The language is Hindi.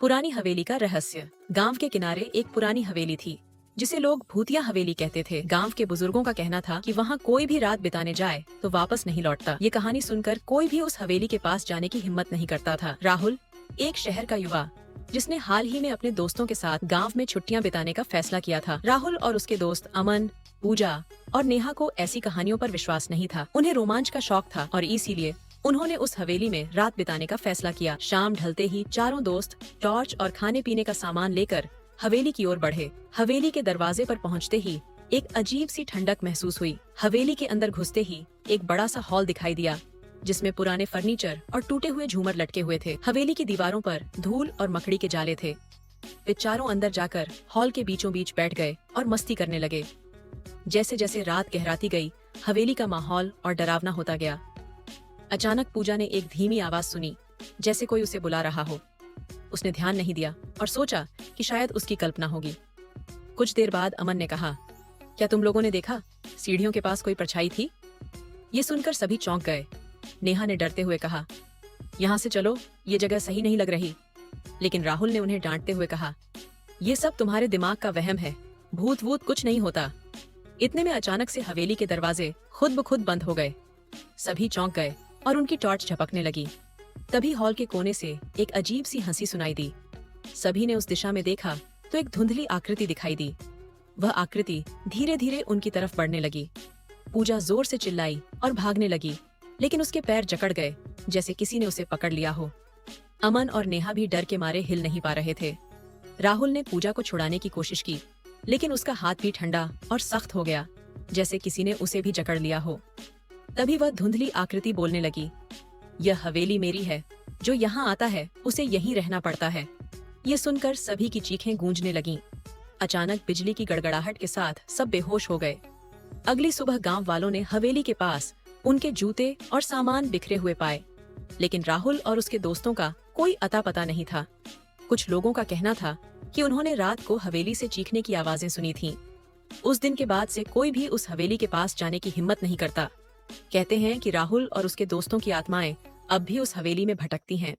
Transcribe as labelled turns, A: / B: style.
A: पुरानी हवेली का रहस्य। गांव के किनारे एक पुरानी हवेली थी जिसे लोग भूतिया हवेली कहते थे। गांव के बुजुर्गों का कहना था कि वहां कोई भी रात बिताने जाए तो वापस नहीं लौटता। ये कहानी सुनकर कोई भी उस हवेली के पास जाने की हिम्मत नहीं करता था। राहुल, एक शहर का युवा जिसने हाल ही में अपने दोस्तों के साथ गांव में छुट्टियां बिताने का फैसला किया था। राहुल और उसके दोस्त अमन, पूजा और नेहा को ऐसी कहानियों पर विश्वास नहीं था। उन्हें रोमांच का शौक था और इसीलिए उन्होंने उस हवेली में रात बिताने का फैसला किया। शाम ढलते ही चारों दोस्त टॉर्च और खाने पीने का सामान लेकर हवेली की ओर बढ़े। हवेली के दरवाजे पर पहुंचते ही एक अजीब सी ठंडक महसूस हुई। हवेली के अंदर घुसते ही एक बड़ा सा हॉल दिखाई दिया जिसमें पुराने फर्नीचर और टूटे हुए झूमर लटके हुए थे। हवेली की दीवारों पर धूल और मकड़ी के जाले थे। वे चारों अंदर जाकर हॉल के बीचों बीच बैठ गए और मस्ती करने लगे। जैसे जैसे रात गहराती गई, हवेली का माहौल और डरावना होता गया। अचानक पूजा ने एक धीमी आवाज सुनी, जैसे कोई उसे बुला रहा हो। उसने ध्यान नहीं दिया और सोचा कि शायद उसकी कल्पना होगी। कुछ देर बाद अमन ने कहा, क्या तुम लोगों ने देखा? सीढ़ियों के पास कोई परछाई थी। ये सुनकर सभी चौंक गए। नेहा ने डरते हुए कहा, यहाँ से चलो, ये जगह सही नहीं लग रही। लेकिन राहुल ने उन्हें डांटते हुए कहा, ये सब तुम्हारे दिमाग का वहम है, भूत वूत कुछ नहीं होता। इतने में अचानक से हवेली के दरवाजे खुद ब खुद बंद हो गए। सभी चौंक गए और उनकी टॉर्च झपकने लगी। तभी हॉल के कोने से एक अजीब सी हंसी सुनाई दी। सभी ने उस दिशा में देखा तो एक धुंधली आकृति दिखाई दी। वह आकृति धीरे धीरे उनकी तरफ बढ़ने लगी। पूजा जोर से चिल्लाई और भागने लगी, लेकिन उसके पैर जकड़ गए जैसे किसी ने उसे पकड़ लिया हो। अमन और नेहा भी डर के मारे हिल नहीं पा रहे थे। राहुल ने पूजा को छुड़ाने की कोशिश की, लेकिन उसका हाथ भी ठंडा और सख्त हो गया, जैसे किसी ने उसे भी जकड़ लिया हो। तभी वह धुंधली आकृति बोलने लगी, यह हवेली मेरी है, जो यहाँ आता है उसे यहीं रहना पड़ता है। ये सुनकर सभी की चीखें गूंजने लगीं। अचानक बिजली की गड़गड़ाहट के साथ सब बेहोश हो गए। अगली सुबह गांव वालों ने हवेली के पास उनके जूते और सामान बिखरे हुए पाए, लेकिन राहुल और उसके दोस्तों का कोई अता पता नहीं था। कुछ लोगों का कहना था कि उन्होंने रात को हवेली से चीखने की आवाजें सुनी थीं। उस दिन के बाद से कोई भी उस हवेली के पास जाने की हिम्मत नहीं करता। कहते हैं कि राहुल और उसके दोस्तों की आत्माएं अब भी उस हवेली में भटकती हैं।